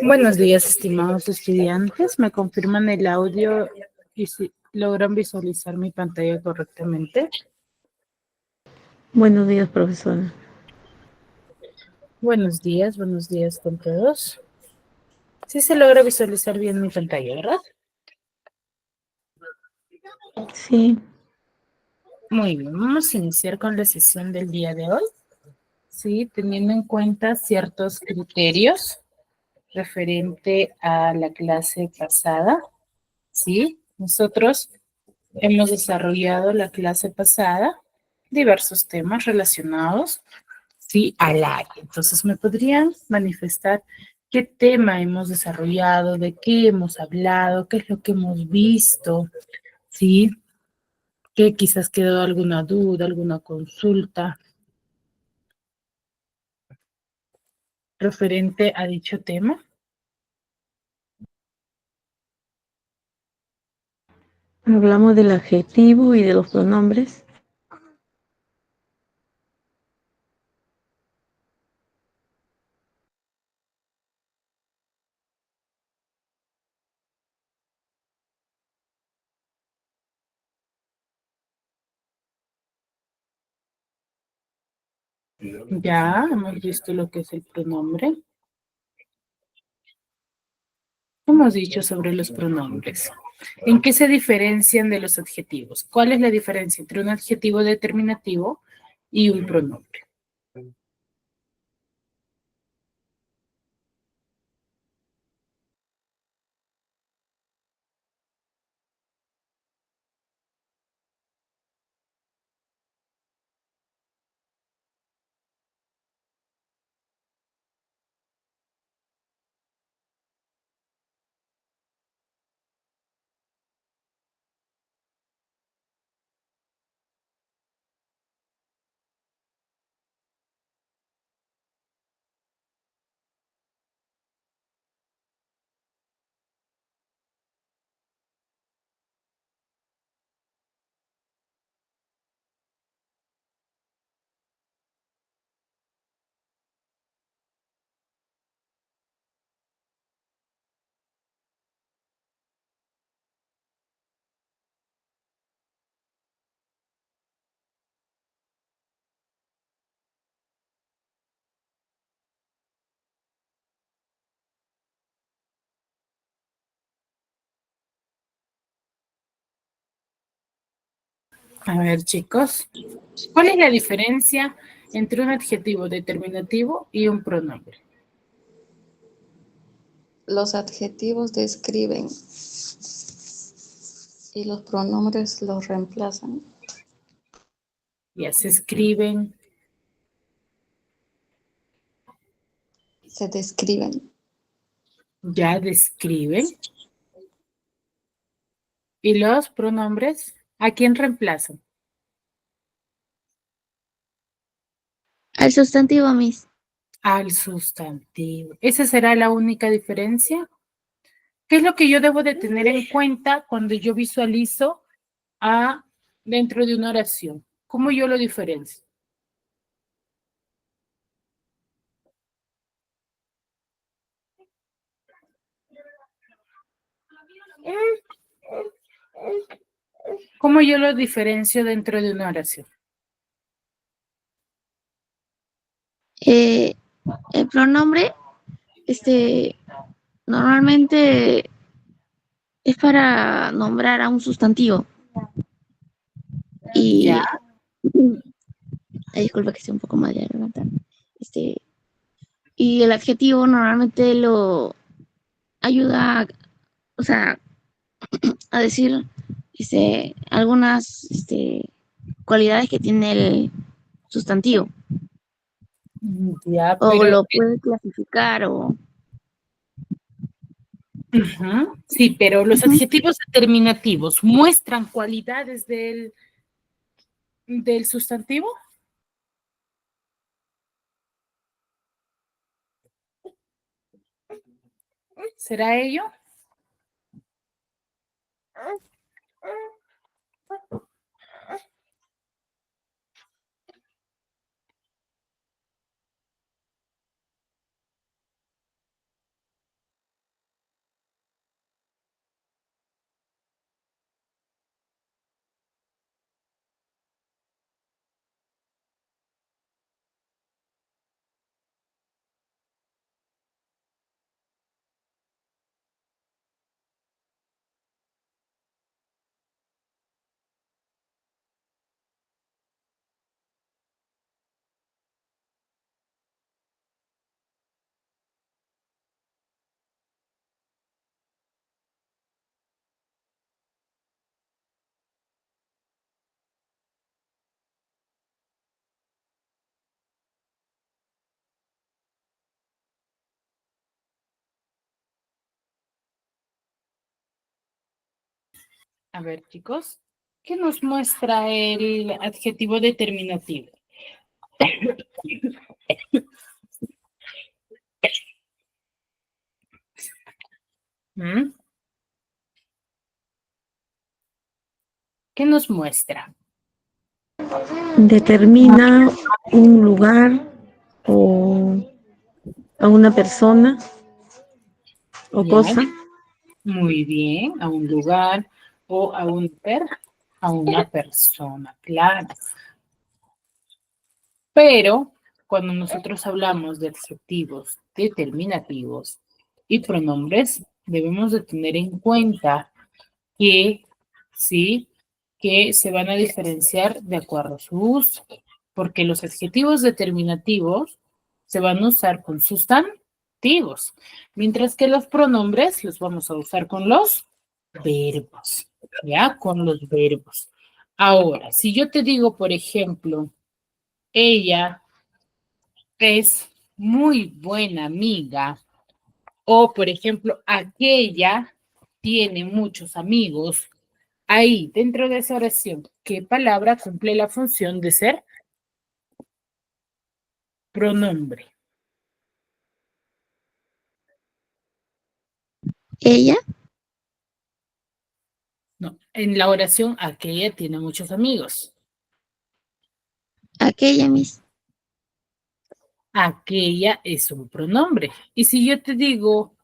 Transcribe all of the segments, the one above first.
Buenos días, estimados estudiantes. ¿Me confirman el audio y si logran visualizar mi pantalla correctamente? Buenos días, profesora. Buenos días con todos. Sí se logra visualizar bien mi pantalla, ¿verdad? Sí, Muy bien, vamos a iniciar con la sesión del día de hoy. Sí, teniendo en cuenta ciertos criterios referente a la clase pasada. Sí, nosotros hemos desarrollado la clase pasada diversos temas relacionados, sí, al área. Entonces, ¿me podrían manifestar qué tema hemos desarrollado, de qué hemos hablado, qué es lo que hemos visto, sí? ¿Que quizás quedó alguna duda, alguna consulta referente a dicho tema? hablamos del adjetivo y de los pronombres. Ya hemos visto lo que es el pronombre. Hemos dicho sobre los pronombres. ¿En qué se diferencian de los adjetivos? ¿Cuál es la diferencia entre un adjetivo determinativo y un pronombre? A ver, chicos, ¿cuál es la diferencia entre un adjetivo determinativo y un pronombre? Los adjetivos describen y los pronombres los reemplazan. Ya se escriben, Se describen. ya describen. ¿Y los pronombres? ¿A quién reemplazan? Al sustantivo, Miss. Al sustantivo. ¿Esa será la única diferencia? ¿Qué es lo que yo debo de tener en cuenta cuando yo visualizo a dentro de una oración? ¿Cómo yo lo diferencio? ¿Cómo yo lo diferencio dentro de una oración? El pronombre, normalmente es para nombrar a un sustantivo. Ya. Y, disculpa que esté un poco mal de la garganta. Y el adjetivo normalmente lo ayuda, o sea, a decir, algunas, cualidades que tiene el sustantivo. Ya, O pero lo puede clasificar o... sí, pero los Ujú. adjetivos determinativos muestran cualidades del sustantivo. ¿Será ello? A ver, chicos, ¿qué nos muestra el adjetivo determinativo? ¿Mm? ¿Qué nos muestra? Determina un lugar o a una persona o Ya, cosa. muy bien, a un lugar o a una persona, claro. Pero cuando nosotros hablamos de adjetivos determinativos y pronombres, debemos de tener en cuenta que, sí, que se van a diferenciar de acuerdo a su uso, porque los adjetivos determinativos se van a usar con sustantivos, mientras que los pronombres los vamos a usar con los verbos, ¿ya? Con los verbos. Ahora, si yo te digo, por ejemplo, ella es muy buena amiga, o por ejemplo, aquella tiene muchos amigos, ahí, dentro de esa oración, ¿qué palabra cumple la función de ser pronombre? Ella, No, en la oración, aquella tiene muchos amigos. aquella, Miss. Aquella es un pronombre. Y si yo te digo,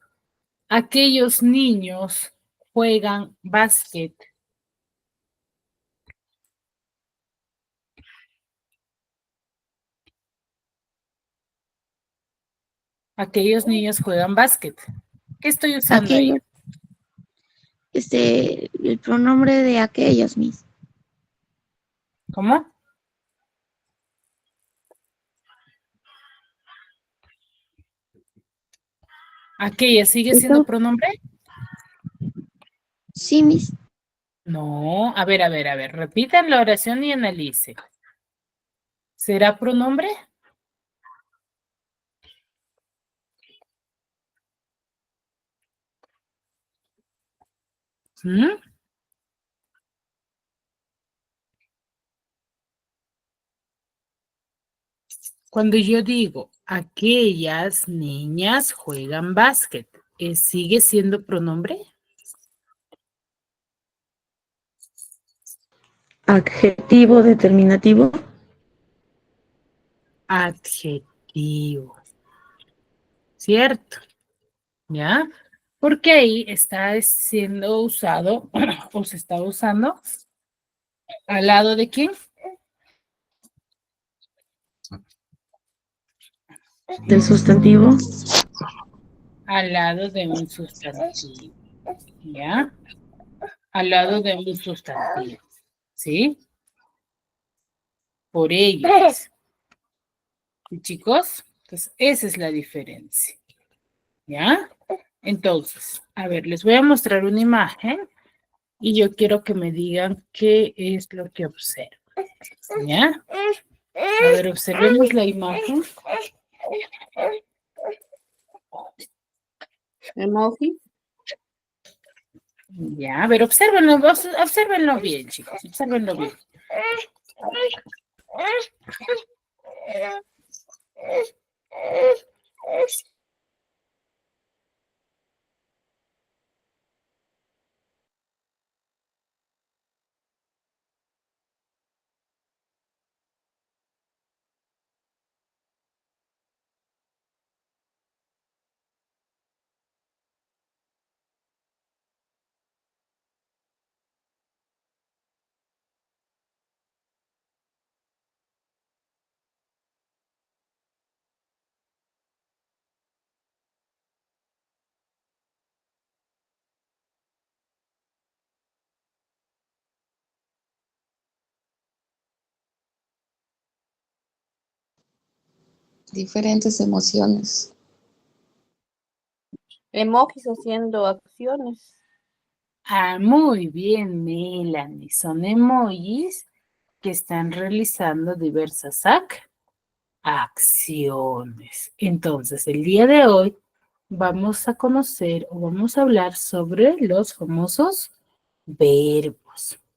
aquellos niños juegan básquet. Aquellos niños juegan básquet. ¿Qué estoy usando ahí? Aquellos, el pronombre de aquellos, Miss. ¿Cómo? ¿Aquella sigue siendo ¿Eso? pronombre? Sí, Miss. No, a ver, repitan la oración y analice. ¿Será pronombre? ¿Mm? Cuando yo digo, aquellas niñas juegan básquet, ¿sigue siendo pronombre? Adjetivo determinativo. Adjetivo, ¿cierto? ¿Ya? Porque ahí está siendo usado o se está usando al lado de quién? Del sustantivo. Al lado de un sustantivo, ¿ya? Al lado de un sustantivo, ¿sí? Por ellos. ¿Y chicos? Entonces, esa es la diferencia, ¿ya? Entonces, a ver, les voy a mostrar una imagen y yo quiero que me digan qué es lo que observan, ¿ya? A ver, observemos la imagen. Emoji. Ya, a ver, obsérvenlo bien, chicos, obsérvenlo bien. Diferentes emociones. Emojis haciendo acciones. Ah, muy bien, Melanie. Son emojis que están realizando diversas acciones. Entonces, el día de hoy vamos a conocer o vamos a hablar sobre los famosos verbos.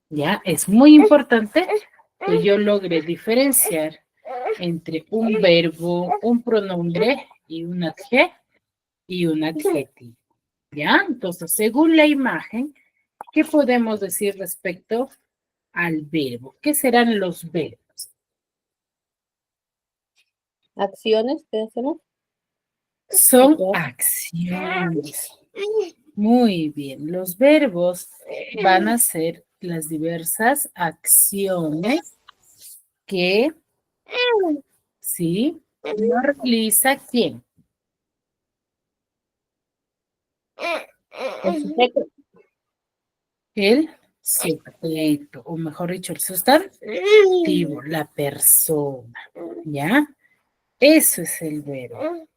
¿Ya? Es muy importante que yo logre diferenciar entre un verbo, un pronombre y un adjetivo. ¿Ya? Entonces, según la imagen, ¿qué podemos decir respecto al verbo? ¿Qué serán los verbos? Acciones que hacemos. Son acciones. Muy bien. Los verbos van a ser las diversas acciones que, ¿sí? No realiza quién. El sujeto. El sujeto, o mejor dicho, el sustantivo, la persona. ¿Ya? Eso es el verbo.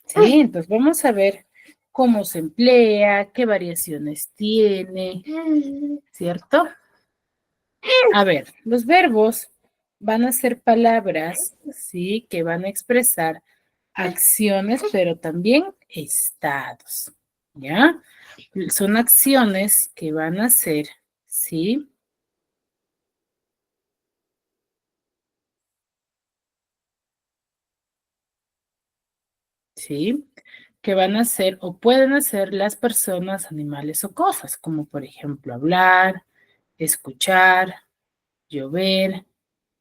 Sí, entonces vamos a ver cómo se emplea, qué variaciones tiene, ¿cierto? A ver, los verbos van a ser palabras, ¿sí? Que van a expresar acciones, pero también estados, ¿ya? Son acciones que van a ser, ¿sí? ¿Sí? Que van a ser o pueden hacer las personas, animales o cosas, como por ejemplo hablar, escuchar, llover,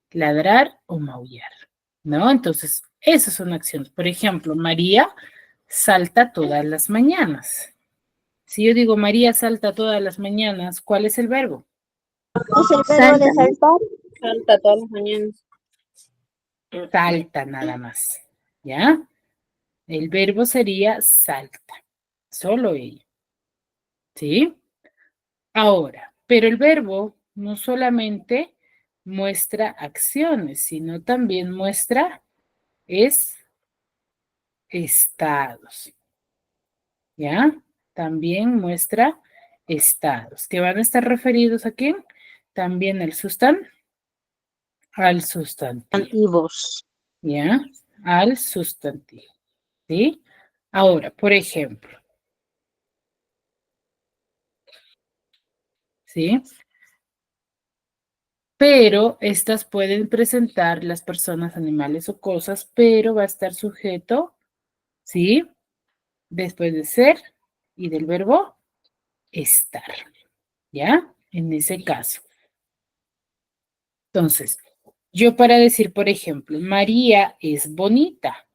ladrar o maullar, ¿no? Entonces, esas son acciones. Por ejemplo, María salta todas las mañanas. Si yo digo María salta todas las mañanas, ¿cuál es el verbo? Es el verbo de saltar. Salta todas las mañanas. Salta nada más, ¿ya? El verbo sería salta, solo ella, ¿sí? Ahora, pero el verbo no solamente muestra acciones, sino también muestra estados, ¿ya? También muestra estados, que van a estar referidos a quién? También al sustantivo, Antiguos. ¿ya? Al sustantivo, ¿sí? Ahora, por ejemplo, ¿sí? Pero estas pueden presentar las personas, animales o cosas, pero va a estar sujeto, ¿sí? Después de ser y del verbo estar, ¿ya? En ese caso. Entonces, yo para decir, por ejemplo, María es bonita.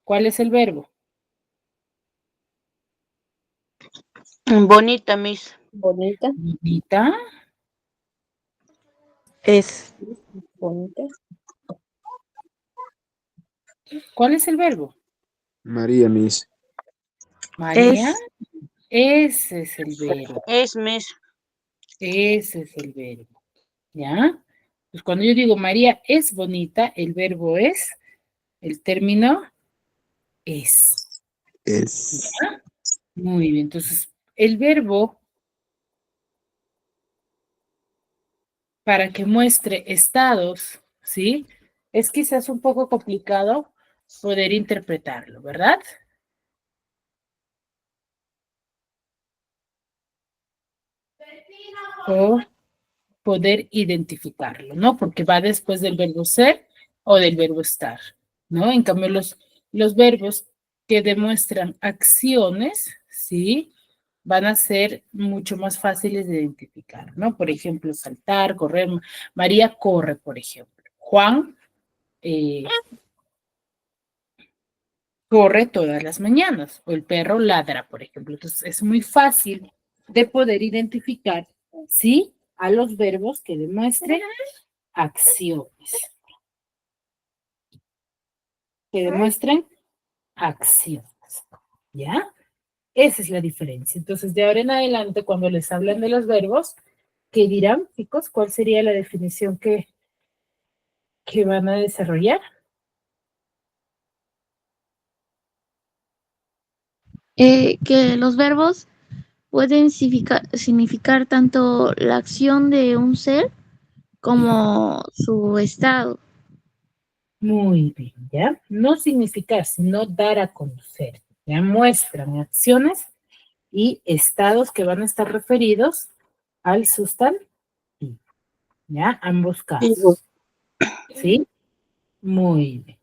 ¿Cuál es el verbo? Bonita, Miss. Bonita. Bonita. Es. Bonita. ¿Cuál es el verbo? María, Miss. María. Es. Ese es el verbo. Es, Miss. Ese es el verbo. ¿Ya? Pues cuando yo digo María es bonita, el verbo es, el término es. Es. ¿Ya? Muy bien. Entonces, el verbo, para que muestre estados, ¿sí? Es quizás un poco complicado poder interpretarlo, ¿verdad? O poder identificarlo, ¿no? Porque va después del verbo ser o del verbo estar, ¿no? En cambio, los verbos que demuestran acciones, ¿sí? Van a ser mucho más fáciles de identificar, ¿no? Por ejemplo, saltar, correr. María corre, por ejemplo. Juan corre todas las mañanas, o el perro ladra, por ejemplo. Entonces, es muy fácil de poder identificar, ¿sí? A los verbos que demuestren acciones. Que demuestren acciones, ¿ya? Esa es la diferencia. Entonces, de ahora en adelante, cuando les hablan de los verbos, ¿qué dirán, chicos? ¿Cuál sería la definición que van a desarrollar? Que los verbos pueden significar tanto la acción de un ser como su estado. Muy bien, ¿ya? No significar, sino dar a conocer. Ya muestran acciones y estados que van a estar referidos al sustantivo. ¿Ya? Ambos casos. ¿Sí? Muy bien.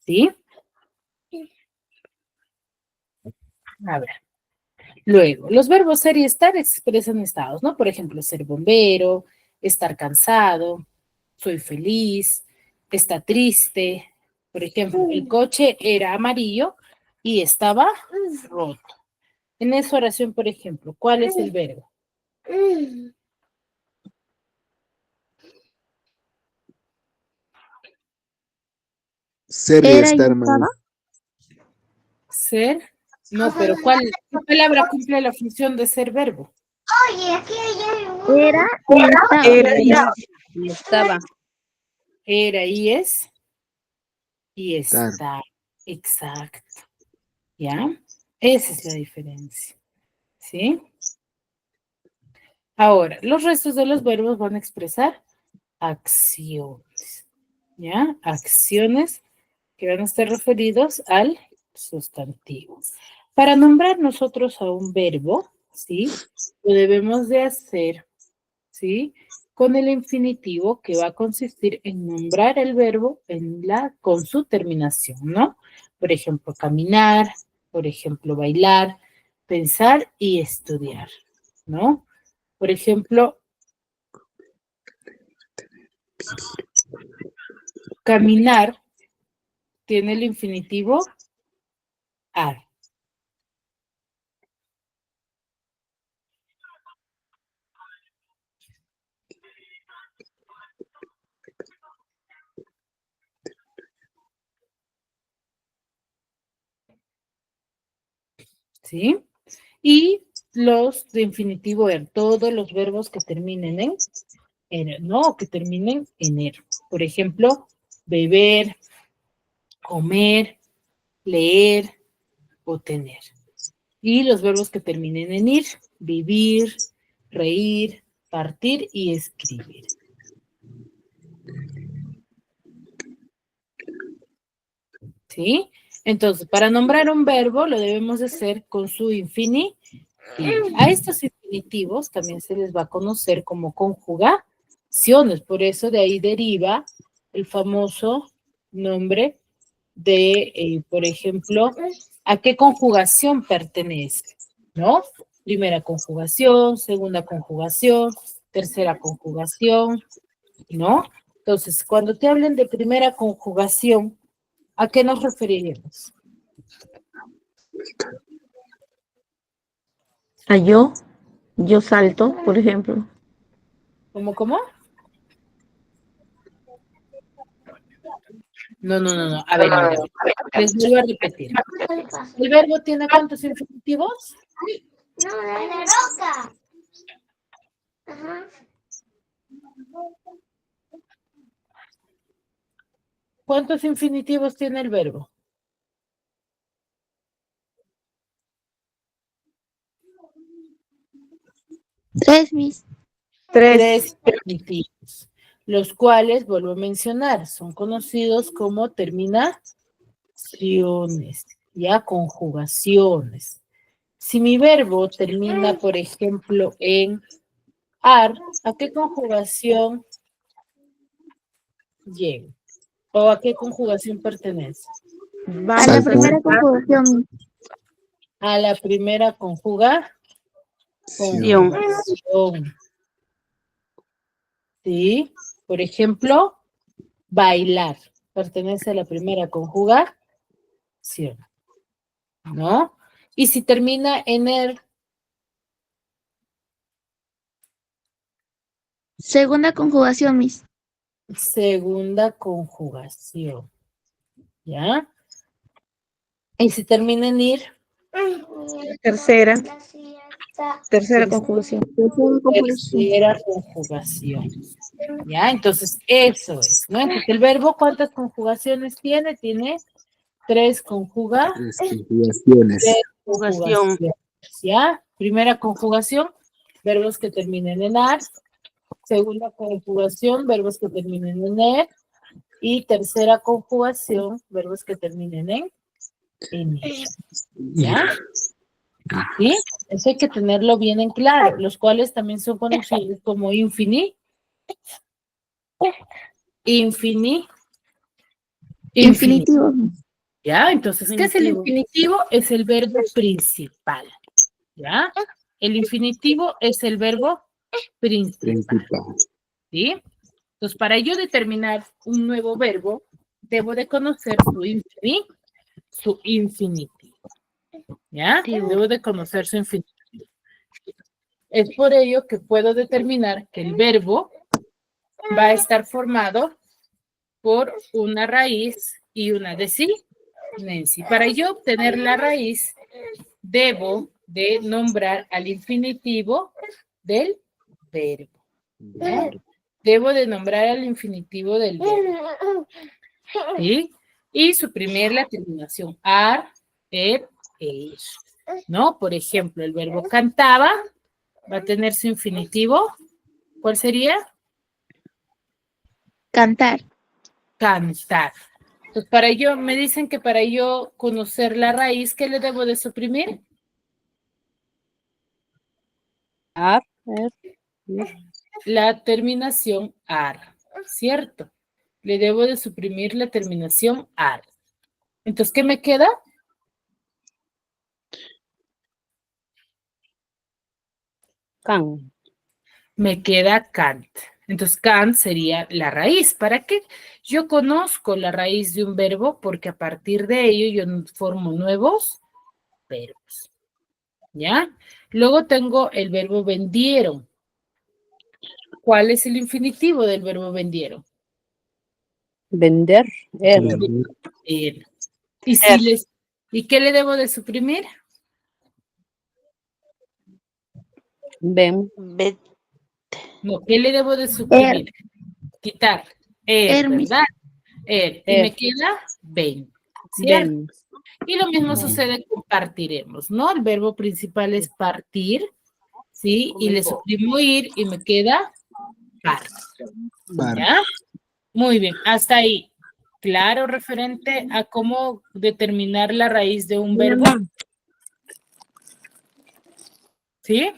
¿Sí? A ver. Luego, los verbos ser y estar expresan estados, ¿no? Por ejemplo, ser bombero, estar cansado, soy feliz, está triste. Por ejemplo, el coche era amarillo y estaba roto. En esa oración, por ejemplo, ¿cuál es el verbo? Ser y ¿Era y estar, estaba? María. Ser. No, pero ¿qué palabra cumple la función de ser verbo? Era y estaba. Y estaba. Era y es y Estar. está. Exacto. ¿Ya? Esa es la diferencia. ¿Sí? Ahora, los restos de los verbos van a expresar acciones. ¿Ya? Acciones que van a estar referidos al sustantivo. Para nombrar nosotros a un verbo, ¿sí? Lo debemos de hacer, ¿sí? Con el infinitivo que va a consistir en nombrar el verbo con su terminación, ¿no? Por ejemplo, caminar, por ejemplo, bailar, pensar y estudiar, ¿no? Por ejemplo, caminar tiene el infinitivo ar. ¿Sí? Y los de infinitivo er, todos los verbos que terminen en er, no, que terminen en er. Por ejemplo, beber, comer, leer o tener. Y los verbos que terminen en ir, vivir, reír, partir y escribir. ¿Sí? Entonces, para nombrar un verbo lo debemos de hacer con su infinitivo. A estos infinitivos también se les va a conocer como conjugaciones, por eso de ahí deriva el famoso nombre de, por ejemplo, a qué conjugación pertenece, ¿no? Primera conjugación, segunda conjugación, tercera conjugación, ¿no? Entonces, cuando te hablen de primera conjugación, ¿a qué nos referiremos? A yo salto, por ejemplo. ¿Cómo? No. A ver, mira. Les vuelvo a repetir. ¿El verbo tiene cuántos infinitivos? No, de la roca. Ajá. ¿Cuántos infinitivos tiene el verbo? Tres, Miss. Tres infinitivos, los cuales, vuelvo a mencionar, son conocidos como terminaciones, ya conjugaciones. Si mi verbo termina, por ejemplo, en ar, ¿a qué conjugación llega? ¿O a qué conjugación pertenece? A la primera conjugación. A la primera conjugación. ¿Sí? Por ejemplo, bailar. Pertenece a la primera conjugación. ¿No? Y si termina en er. Segunda conjugación, Miss. Segunda conjugación. ¿Ya? Y si termina en ir. Tercera conjugación. Tercera conjugación. ¿Ya? Entonces, eso es, ¿no? Entonces, el verbo, ¿cuántas conjugaciones tiene? Tiene tres conjugaciones. ¿Ya? Primera conjugación, verbos que terminen en ar. Segunda conjugación, verbos que terminen en er. Y tercera conjugación, verbos que terminen en er. ¿Ya? ¿Sí? Eso hay que tenerlo bien en claro, los cuales también son conocidos como infinitivo. Infinitivo. ¿Ya? Entonces, ¿qué es el infinitivo? Es el verbo principal. ¿Ya? El infinitivo es el verbo principal. ¿Sí? Entonces, para yo determinar un nuevo verbo, debo de conocer su infinitivo. ¿Ya? Debo de conocer su infinitivo. Es por ello que puedo determinar que el verbo va a estar formado por una raíz y una desinency. Para yo obtener la raíz, debo de nombrar al infinitivo del verbo. ¿No? Debo de nombrar al infinitivo del verbo. ¿Sí? Y suprimir la terminación ar, er. ¿No? Por ejemplo, el verbo cantaba va a tener su infinitivo. ¿Cuál sería? Cantar. Cantar. Entonces, me dicen que para yo conocer la raíz, ¿qué le debo de suprimir? Ar, La terminación ar, ¿cierto? Le debo de suprimir la terminación ar. Entonces, ¿qué me queda? can. Me queda Kant. Entonces, Kant sería la raíz. ¿Para qué? Yo conozco la raíz de un verbo porque a partir de ello yo formo nuevos verbos. ¿Ya? Luego tengo el verbo vendieron. ¿Cuál es el infinitivo del verbo vendieron? Vender, er. Vender. ¿Y qué le debo de suprimir? Ven, No, ¿qué le debo de suprimir? Quitar. Hermes. ¿Verdad? Y me queda ven. ¿Cierto? ven. Y lo mismo sucede con partiremos, ¿no? El verbo principal es partir, ¿sí? Y le suprimo ir y me queda par. ¿Ya? Muy bien, hasta ahí. Claro, referente a cómo determinar la raíz de un verbo. ¿Sí?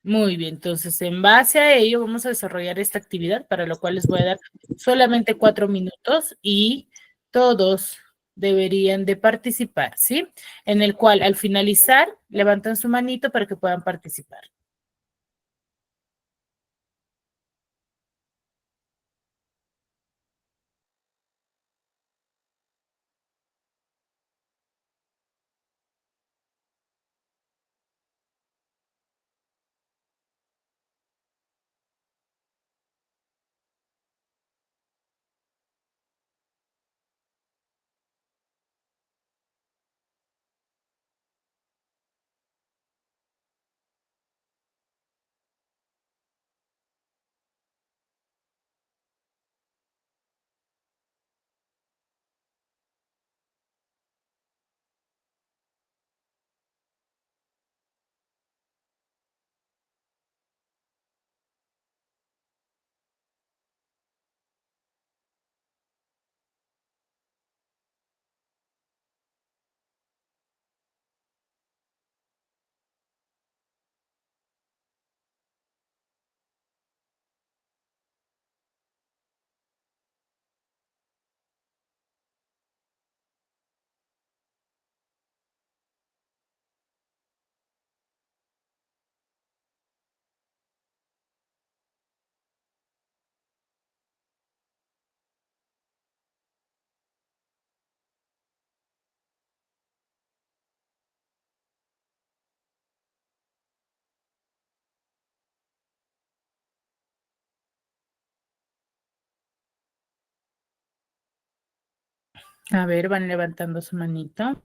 Muy bien, entonces en base a ello vamos a desarrollar esta actividad, para lo cual les voy a dar solamente 4 minutos y todos deberían de participar, ¿sí? En el cual al finalizar levantan su manito para que puedan participar. A ver, van levantando su manito.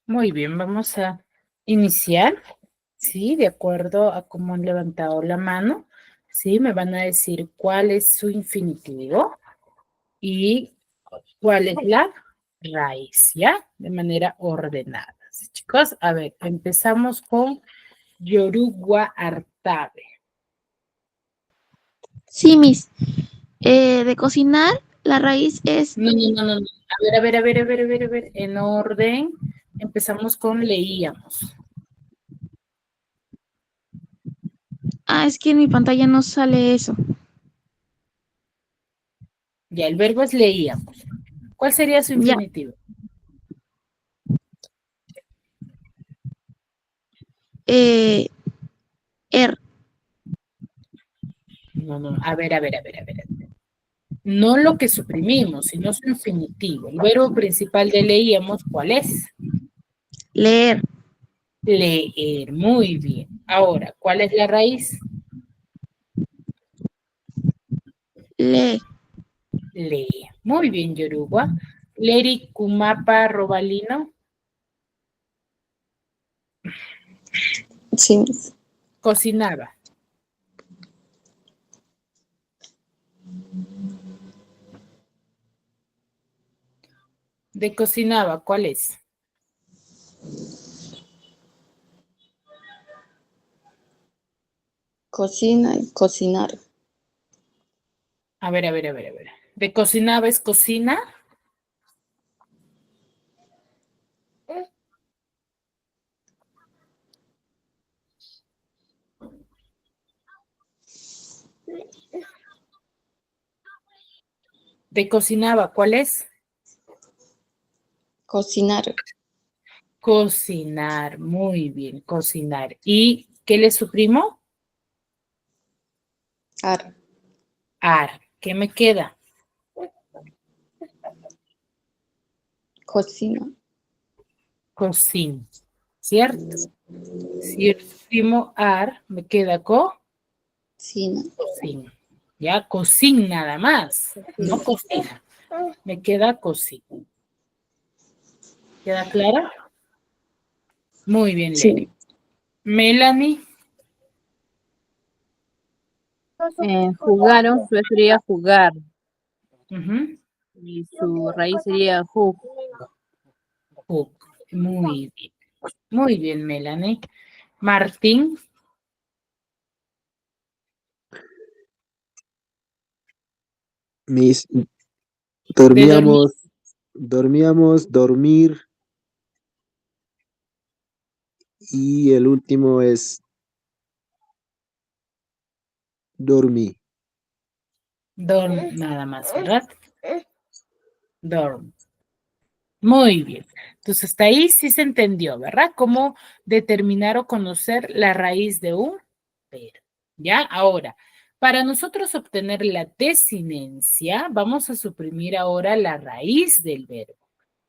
Muy bien, vamos a iniciar, ¿sí? De acuerdo a cómo han levantado la mano, ¿sí? Me van a decir cuál es su infinitivo y cuál es la raíz, ¿ya? De manera ordenada. ¿Sí, chicos? A ver, empezamos con Yoruba Artabe. Sí, Miss. De cocinar, la raíz es... No. A ver. En orden, empezamos con leíamos. Ah, es que en mi pantalla no sale eso. Ya, el verbo es leíamos. ¿Cuál sería su Ya. infinitivo? Er. No. A ver. No lo que suprimimos, sino su infinitivo. El verbo principal de leíamos, ¿cuál es? Leer. Leer. Muy bien. Ahora, ¿cuál es la raíz? Lee. Lee. Muy bien, Yoruba. Leri Kumapa Robalino. Sí, Miss. Cocinaba. De cocinaba, ¿cuál es? Cocina y cocinar. A ver. De cocinaba es cocina. De cocinaba, ¿cuál es? Cocinar. Cocinar, muy bien, cocinar. ¿Y qué le suprimo? Ar. Ar. ¿Qué me queda? Cocina. Cocin, ¿cierto? Si yo le suprimo ar, me queda Cina. cocin. Ya, cocin nada más, no cocina. Me queda cocin. ¿Queda claro? Muy bien, Leli. Sí. Melanie. Jugaron, su sería jugar. Ujú. Y su raíz sería jug. Hook. Muy bien. Muy bien, Melanie. Martín. Mis, De dormir. dormíamos, dormir, y el último es dormí. Dorm, nada más, ¿verdad? Dorm. Muy bien. Entonces, hasta ahí sí se entendió, ¿verdad? Cómo determinar o conocer la raíz de un verbo. ¿Ya? Ahora, para nosotros obtener la desinencia, vamos a suprimir ahora la raíz del verbo.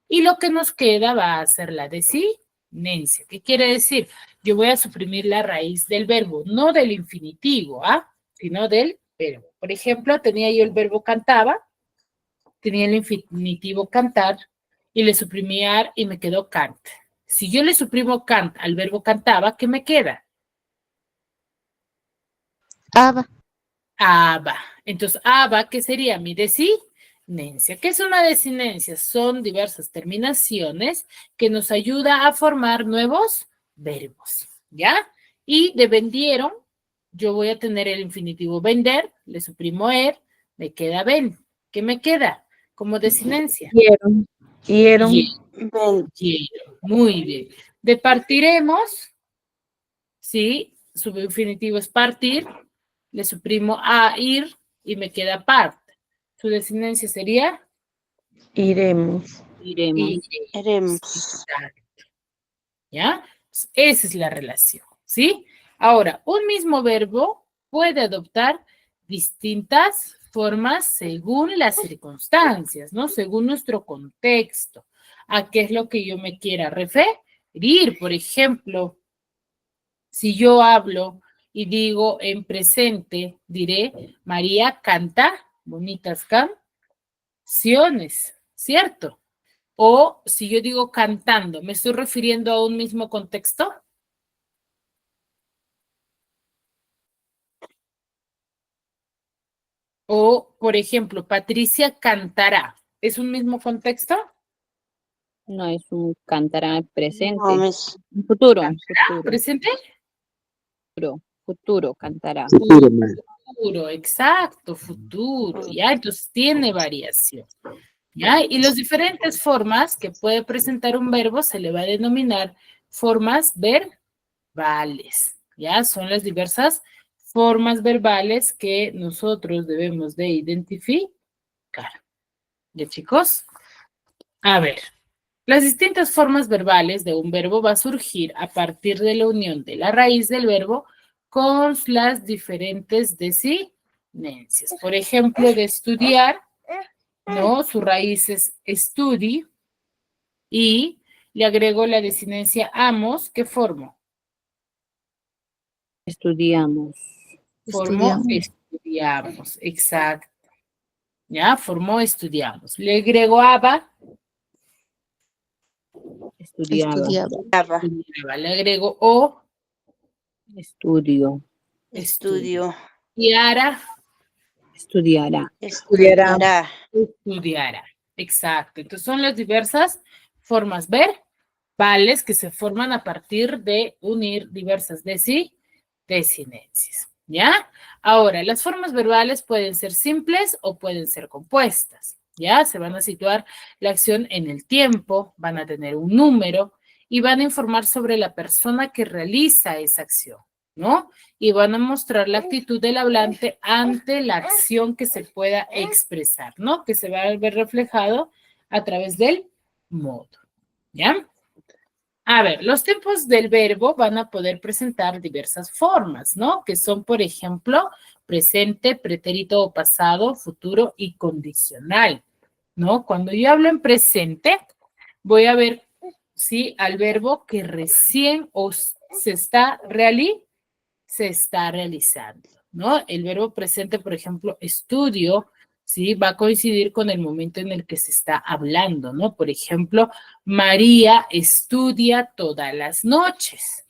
Y lo que nos queda va a ser la desinencia. ¿Qué quiere decir? Yo voy a suprimir la raíz del verbo, no del infinitivo, ¿ah? Sino del verbo. Por ejemplo, tenía yo el verbo cantaba, tenía el infinitivo cantar y le suprimí ar y me quedó cant. Si yo le suprimo cant al verbo cantaba, ¿qué me queda? Aba. Aba. Entonces, aba, ¿qué sería mi desinencia? ¿Qué es una desinencia? Son diversas terminaciones que nos ayuda a formar nuevos verbos, ¿ya? Y de vendieron, yo voy a tener el infinitivo vender, le suprimo er, me queda ven. ¿Qué me queda como desinencia? Hieron. Hielo. Muy bien. De partiremos, ¿sí? Su infinitivo es partir, le suprimo a ir y me queda part. Su desinencia sería Iremos. Iremos. Iremos. ¿ya? Esa es la relación, ¿sí? Ahora, un mismo verbo puede adoptar distintas formas según las circunstancias, ¿no? Según nuestro contexto. ¿A qué es lo que yo me quiera referir? Por ejemplo, si yo hablo y digo en presente, diré, María canta bonitas canciones, ¿cierto? O si yo digo cantando, ¿me estoy refiriendo a un mismo contexto? O, por ejemplo, Patricia cantará. ¿Es un mismo contexto? No es un cantará presente. No, Miss. Un futuro, ¿Presente? futuro, cantará. Futuro, ma. Futuro, exacto, futuro, ¿ya? Entonces tiene variación, ¿ya? Y las diferentes formas que puede presentar un verbo se le va a denominar formas verbales, ¿ya? Son las diversas formas verbales que nosotros debemos de identificar. ¿Ya, chicos? A ver, las distintas formas verbales de un verbo va a surgir a partir de la unión de la raíz del verbo con las diferentes desinencias. Por ejemplo, de estudiar, ¿no? Su raíz es estudi y le agrego la desinencia amos, ¿qué formo? Estudiamos. Formó Estudiamos. estudiamos, exacto. ¿Ya? Formó estudiamos. Le agrego aba, Estudiaba. Estudiaba. le agrego o, Estudio. Estudio. estudiara, Estudiará. Estudiará. estudiara. Exacto. Entonces son las diversas formas verbales que se forman a partir de unir diversas desinencias. ¿Ya? Ahora, las formas verbales pueden ser simples o pueden ser compuestas. ¿Ya? Se van a situar la acción en el tiempo, van a tener un número y van a informar sobre la persona que realiza esa acción, ¿no? Y van a mostrar la actitud del hablante ante la acción que se pueda expresar, ¿no? Que se va a ver reflejado a través del modo, ¿ya? A ver, los tiempos del verbo van a poder presentar diversas formas, ¿no? Que son, por ejemplo, presente, pretérito o pasado, futuro y condicional, ¿no? Cuando yo hablo en presente, voy a ver, sí, al verbo que recién o se está realizando, ¿no? El verbo presente, por ejemplo, estudio, ¿sí? Va a coincidir con el momento en el que se está hablando, ¿no? Por ejemplo, María estudia todas las noches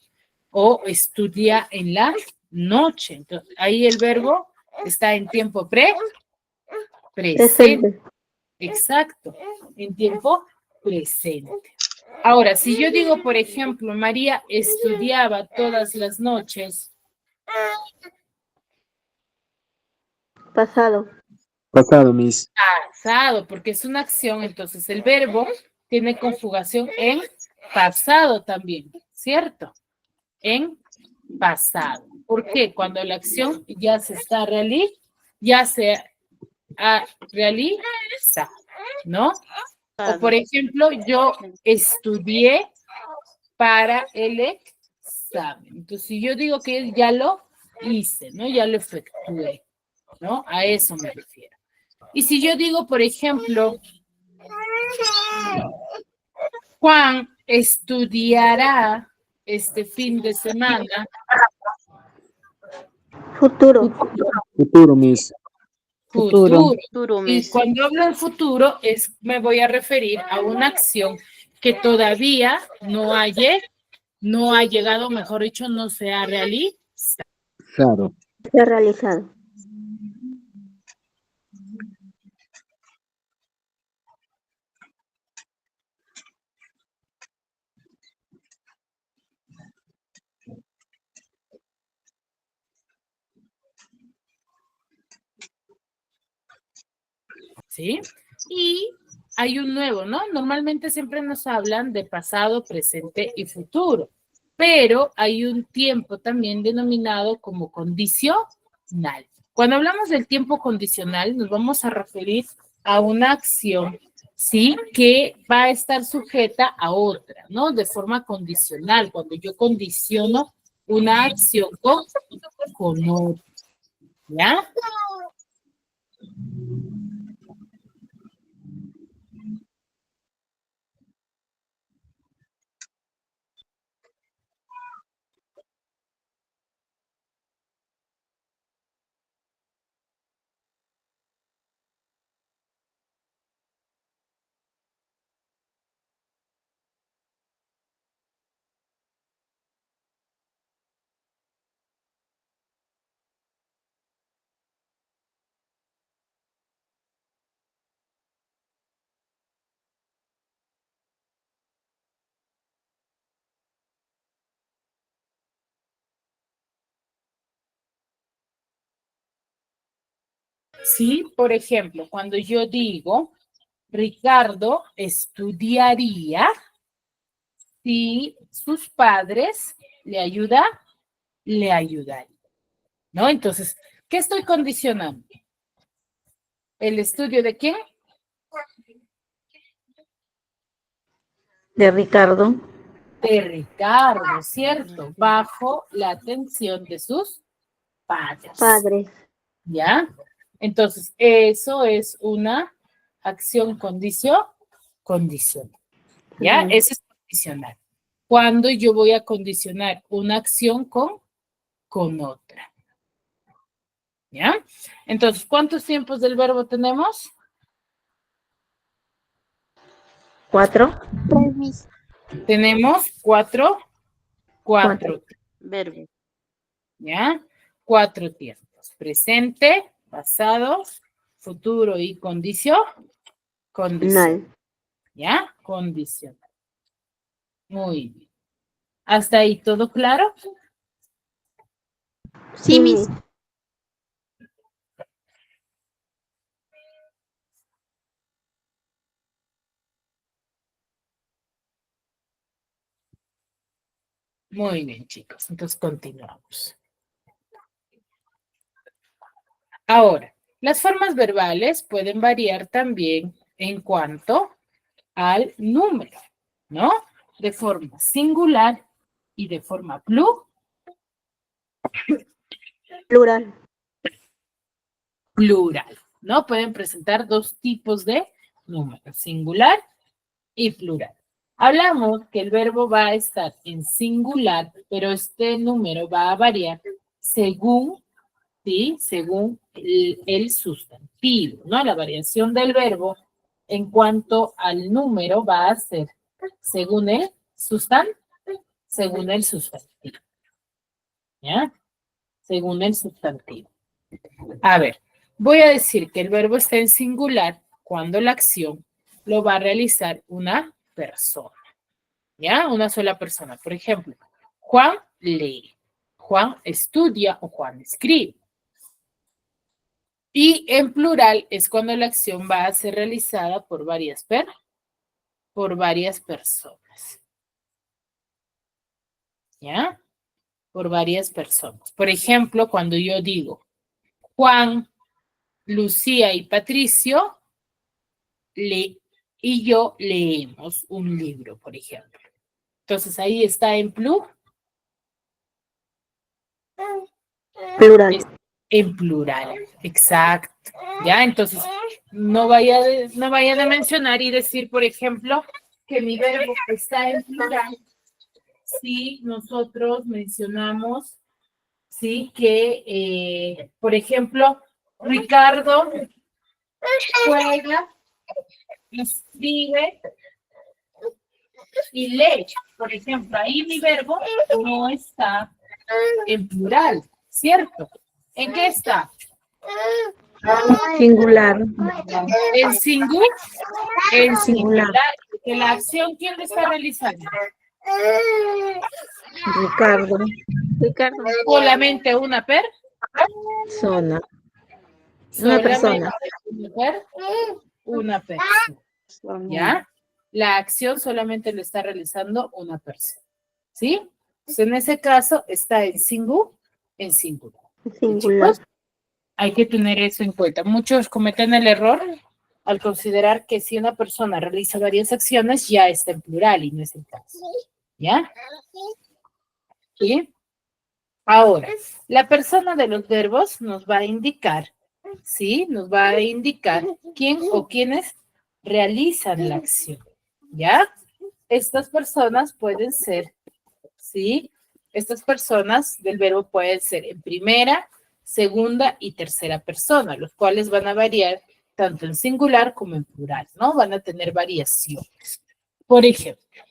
o estudia en la noche. Entonces, ahí el verbo está en tiempo presente. Exacto, en tiempo presente. Ahora, si yo digo, por ejemplo, María estudiaba todas las noches, Pasado. Pasado, Miss. pasado, porque es una acción, entonces el verbo tiene conjugación en pasado también, ¿cierto? En pasado. ¿Por qué? Cuando la acción ya se está ya se ha realizado, ¿no? O por ejemplo, yo estudié para el examen. Entonces, si yo digo que ya lo hice, ¿no? Ya lo efectué, ¿no? A eso me refiero. Y si yo digo, por ejemplo, Juan estudiará este fin de semana. Futuro. Futuro, Miss. Futuro. Futuro, Y Miss. cuando hablo en futuro, me voy a referir a una acción que todavía no ha llegado, mejor dicho, no se ha realizado. Claro. Se ha realizado. ¿Sí? Y hay un nuevo, ¿no? Normalmente siempre nos hablan de pasado, presente y futuro, pero hay un tiempo también denominado como condicional. Cuando hablamos del tiempo condicional, nos vamos a referir a una acción, ¿sí? Que va a estar sujeta a otra, ¿no? De forma condicional, cuando yo condiciono una acción con otra, ¿ya? Sí, por ejemplo, cuando yo digo, Ricardo estudiaría si sus padres le ayudarían, ¿no? Entonces, ¿qué estoy condicionando? ¿El estudio de quién? De Ricardo. De Ricardo, ¿cierto? Bajo la atención de sus padres. Padres. ¿Ya? Entonces, eso es una acción condicional. ¿Ya? Eso es condicional. Cuando yo voy a condicionar una acción con otra. ¿Ya? Entonces, ¿cuántos tiempos del verbo tenemos? 4. 3, Miss. Tenemos cuatro Verbo. ¿ya? 4 tiempos. Presente, pasado, futuro y condición. ¿Ya? Condicional. Muy bien. ¿Hasta ahí todo claro? Sí, Miss. Muy bien, chicos. Entonces continuamos. Ahora, las formas verbales pueden variar también en cuanto al número, ¿no? De forma singular y de forma Plural. plural, ¿no? Pueden presentar dos tipos de números, singular y plural. Hablamos que el verbo va a estar en singular, pero este número va a variar según, ¿sí? Según el sustantivo, ¿no? La variación del verbo en cuanto al número va a ser según el sustantivo, ¿ya? Según el sustantivo. A ver, voy a decir que el verbo está en singular cuando la acción lo va a realizar una persona, ¿ya? Una sola persona. Por ejemplo, Juan lee, Juan estudia o Juan escribe. Y en plural es cuando la acción va a ser realizada por varias personas. ¿Ya? Por varias personas. Por ejemplo, cuando yo digo Juan, Lucía y Patricio y yo leemos un libro, por ejemplo. Entonces ahí está en plural. En plural, exacto. ¿Ya? Entonces, no vayan a mencionar y decir, por ejemplo, que mi verbo está en plural si nosotros mencionamos, sí, que, por ejemplo, Ricardo juega, escribe y lee. Por ejemplo, ahí mi verbo no está en plural, ¿cierto? ¿En qué está? Singular. En singular. En singular. ¿Que la acción quién lo está realizando? Ricardo. Solamente una Zona. Una persona. Una persona. ¿Ya? La acción solamente lo está realizando una persona. ¿Sí? Entonces, en ese caso está en singular. Chicos, hay que tener eso en cuenta. Muchos cometen el error al considerar que si una persona realiza varias acciones, ya está en plural y no es el caso. ¿Ya? ¿Sí? Ahora, la persona de los verbos nos va a indicar, ¿sí? Nos va a indicar quién o quiénes realizan la acción. ¿Ya? Estas personas pueden ser, ¿sí? Estas personas del verbo pueden ser en primera, segunda y tercera persona, los cuales van a variar tanto en singular como en plural, ¿no? Van a tener variaciones. Por ejemplo,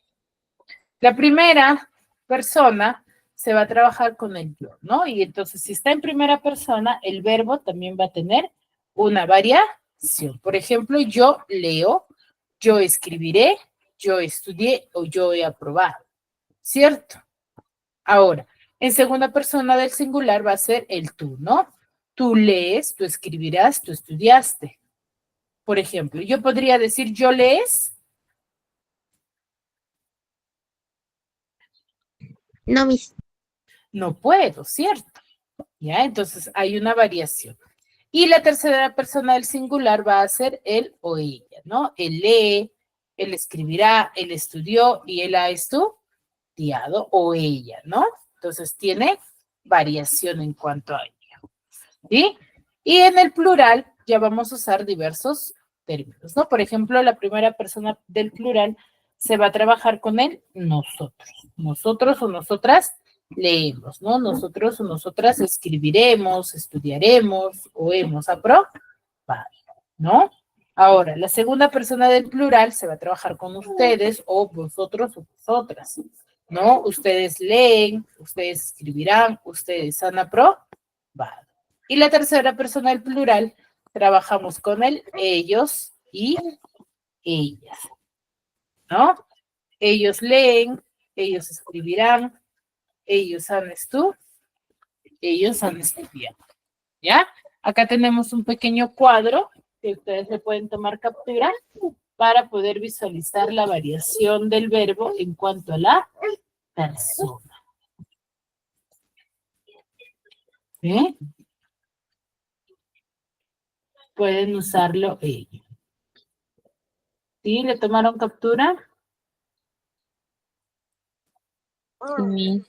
la primera persona se va a trabajar con el yo, ¿no? Y entonces, si está en primera persona, el verbo también va a tener una variación. Por ejemplo, yo leo, yo escribiré, yo estudié o yo he aprobado, ¿cierto? Ahora, en segunda persona del singular va a ser el tú, ¿no? Tú lees, tú escribirás, tú estudiaste. Por ejemplo, yo podría decir, yo lees. No, Miss. No puedo, ¿cierto? ¿Ya? Entonces hay una variación. Y la tercera persona del singular va a ser él o ella, ¿no? Él lee, él escribirá, él estudió y él ha estudiado o ella, ¿no? Entonces tiene variación en cuanto a ello, ¿sí? Y en el plural ya vamos a usar diversos términos, ¿no? Por ejemplo, la primera persona del plural se va a trabajar con él nosotros. Nosotros o nosotras leemos, ¿no? Nosotros o nosotras escribiremos, estudiaremos o hemos aprobado, ¿no? Ahora, la segunda persona del plural se va a trabajar con ustedes o vosotros o vosotras, ¿no? Ustedes leen, ustedes escribirán, ustedes han aprobado. Y la tercera persona del plural trabajamos con él, ellos y ellas, ¿no? Ellos leen, ellos escribirán, ellos han estudiado, ¿ya? Acá tenemos un pequeño cuadro que ustedes le pueden tomar captura para poder visualizar la variación del verbo en cuanto a la persona. ¿Sí? Pueden usarlo ellos. ¿Sí? ¿Le tomaron captura? Sí, Miss.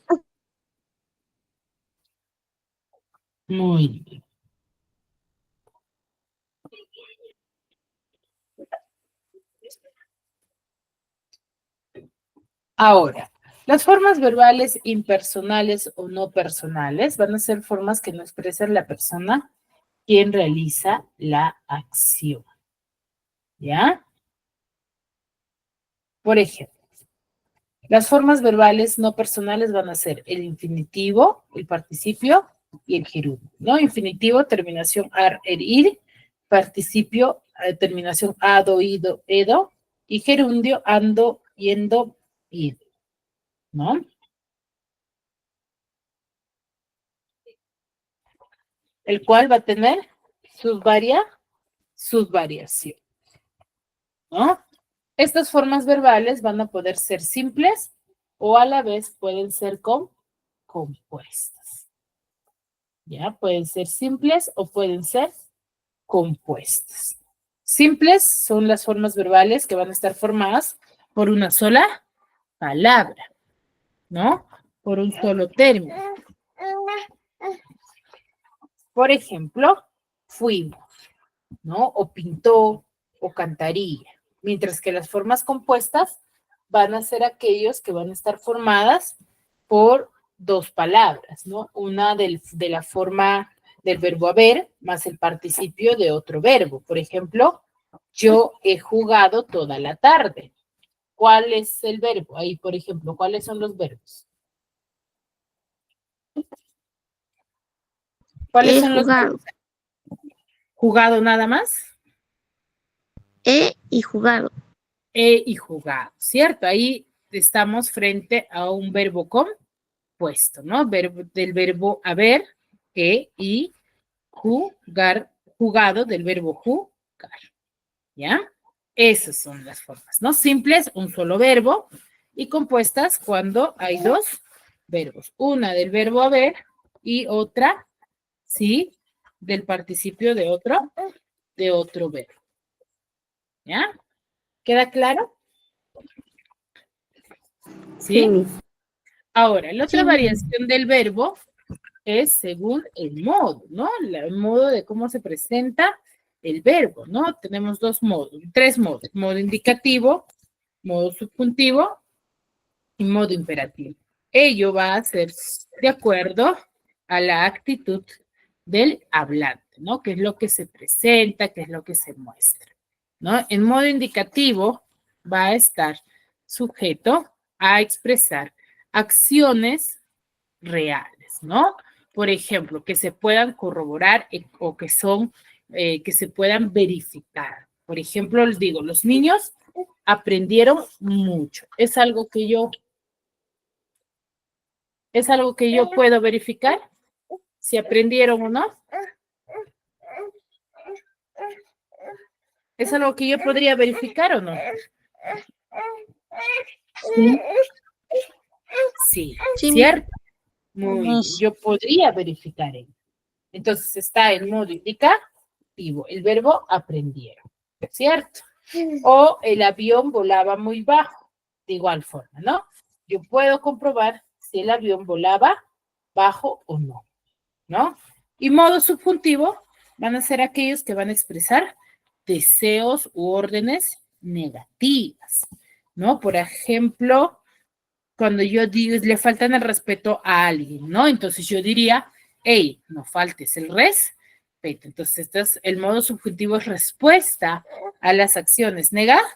Muy bien. Ahora, las formas verbales impersonales o no personales van a ser formas que no expresan la persona quien realiza la acción. ¿Ya? Por ejemplo, las formas verbales no personales van a ser el infinitivo, el participio y el gerundio, ¿no? Infinitivo, terminación ar, er, ir, participio, terminación ado, ido, edo, y gerundio, ando, yendo, ido, ¿no? El cual va a tener sus variaciones, ¿no? Estas formas verbales van a poder ser simples o a la vez pueden ser compuestas. ¿Ya? Pueden ser simples o pueden ser compuestas. Simples son las formas verbales que van a estar formadas por una sola palabra, ¿no? Por un solo término. Por ejemplo, fuimos, ¿no? O pintó o cantaría. Mientras que las formas compuestas van a ser aquellos que van a estar formadas por dos palabras, ¿no? Una de la forma del verbo haber más el participio de otro verbo. Por ejemplo, yo he jugado toda la tarde. ¿Cuál es el verbo? Ahí, por ejemplo, ¿cuáles son los verbos? ¿Cuáles He son los jugado. verbos? ¿Jugado nada más? He y jugado. Y jugado, ¿cierto? Ahí estamos frente a un verbo compuesto, ¿no? Del verbo haber, y jugar, jugado del verbo jugar, ¿ya? Esas son las formas, ¿no? Simples, un solo verbo, y compuestas cuando hay dos verbos. Una del verbo haber y otra, ¿sí? Del participio de otro verbo. ¿Ya? ¿Queda claro? ¿Sí? Ahora, la otra variación del verbo es según el modo, ¿no? El modo de cómo se presenta el verbo, ¿no? Tenemos tres modos. Modo indicativo, modo subjuntivo y modo imperativo. Ello va a ser de acuerdo a la actitud del hablante, ¿no? ¿Qué es lo que se presenta? ¿Qué es lo que se muestra? ¿No? En modo indicativo va a estar sujeto a expresar acciones reales, ¿no? Por ejemplo, que se puedan corroborar o que se puedan verificar. Por ejemplo, les digo, los niños aprendieron mucho. Es algo que yo puedo verificar si aprendieron o no. ¿Es algo que yo podría verificar o no? Sí, Sí, ¿cierto? Muy bien, Miss. yo podría verificar ello. Entonces está el modo indicativo, el verbo aprendieron, ¿cierto? O el avión volaba muy bajo, de igual forma, ¿no? Yo puedo comprobar si el avión volaba bajo o no, ¿no? Y modo subjuntivo van a ser aquellos que van a expresar deseos u órdenes negativas, ¿no? Por ejemplo, cuando yo digo, le faltan el respeto a alguien, ¿no? Entonces yo diría, hey, no faltes el respeto. Entonces, el modo subjuntivo es respuesta a las acciones negativas.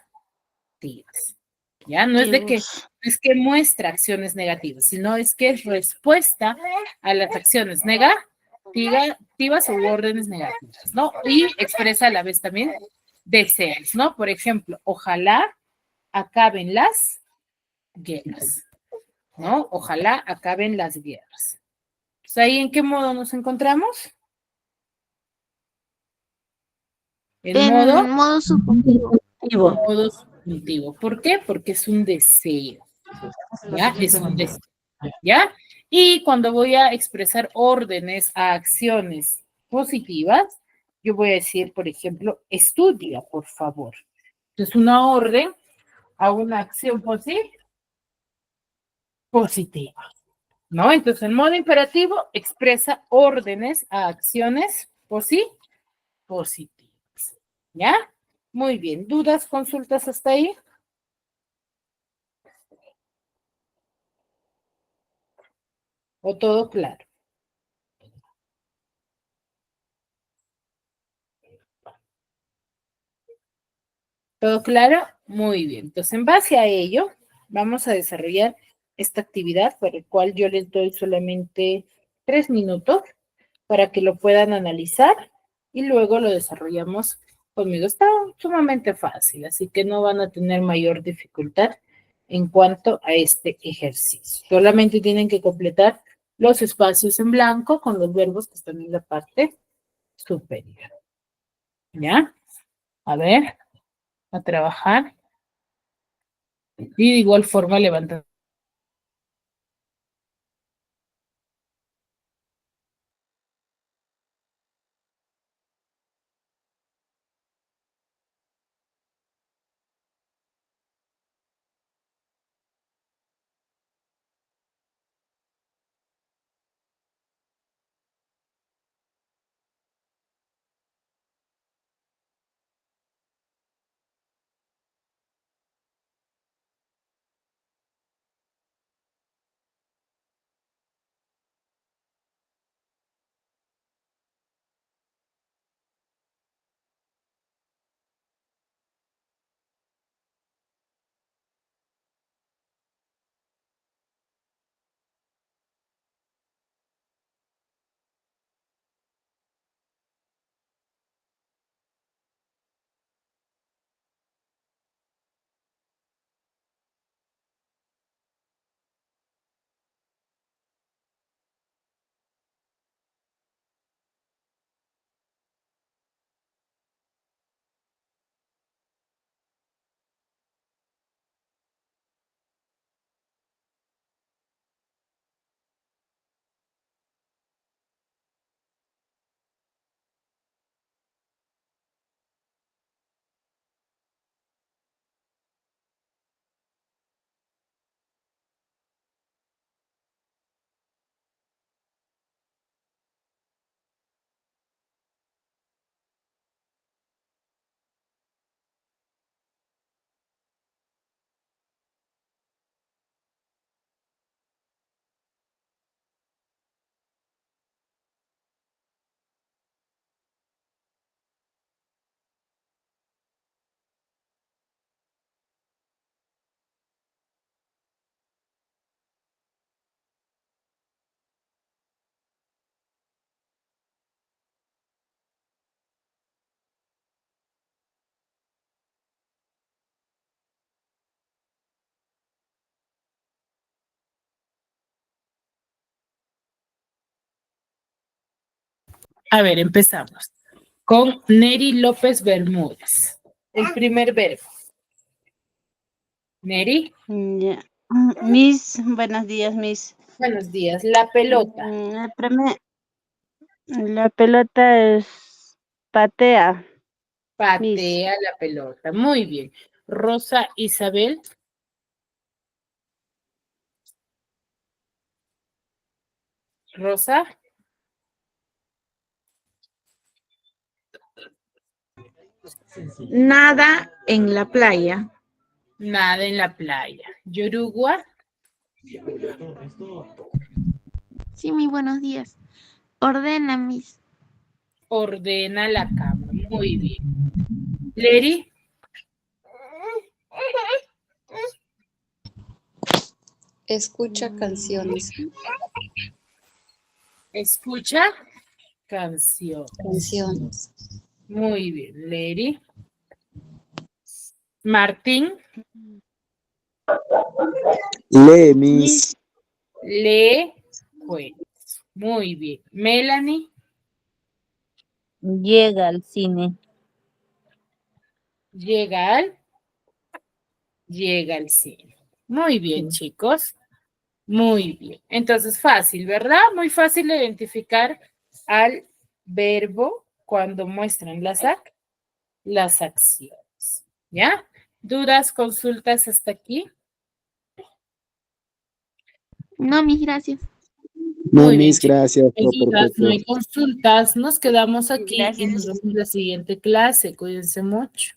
¿Ya? No es que muestra acciones negativas, sino es que es respuesta a las acciones negativas o órdenes negativas, ¿no? Y expresa a la vez también deseos, ¿no? Por ejemplo, ojalá acaben las guerras, ¿no? Ojalá acaben las guerras. Pues ahí, ¿en qué modo nos encontramos? En en modo subjuntivo. modo subjuntivo. ¿Por qué? Porque es un deseo, ¿ya? Es un deseo, ¿ya? Y cuando voy a expresar órdenes a acciones positivas, yo voy a decir, por ejemplo, estudia, por favor. Es una orden a una acción positiva. ¿No? Entonces, el modo imperativo expresa órdenes a acciones positivas. ¿Ya? Muy bien. ¿Dudas, consultas hasta ahí? ¿O todo claro? ¿Todo claro? Muy bien. Entonces, en base a ello, vamos a desarrollar esta actividad para la cual yo les doy solamente 3 minutos para que lo puedan analizar y luego lo desarrollamos conmigo. Está sumamente fácil, así que no van a tener mayor dificultad en cuanto a este ejercicio. Solamente tienen que completar los espacios en blanco con los verbos que están en la parte superior. ¿Ya? A ver, a trabajar. Y de igual forma levantar. A ver, empezamos con Neri López Bermúdez. El primer verbo. Neri, Ya. Miss, buenos días, Miss. buenos días. La pelota. La pelota es patea. Patea la pelota. Muy bien. Rosa Isabel. Rosa. Nada en la playa. Nada en la playa. Yorugua. Sí, muy buenos días. Ordena, Miss. Ordena la cama. Muy bien. Leri. Escucha canciones. Escucha canción. Canciones. Muy bien. Leri. Martín. Lee, Miss. Lee cuentos. Muy bien. Melanie. Llega al cine. Llega al cine. Muy bien, chicos. Muy bien. Entonces, fácil, ¿verdad? Muy fácil identificar al verbo cuando muestran las acciones. ¿Ya? ¿Dudas, consultas hasta aquí? No, Miss, gracias. No, Muy bien, Miss, gracias. No hay Todo dudas, no hay perfecto. consultas. Nos quedamos aquí y Gracias. nos vemos en la siguiente clase. Cuídense mucho.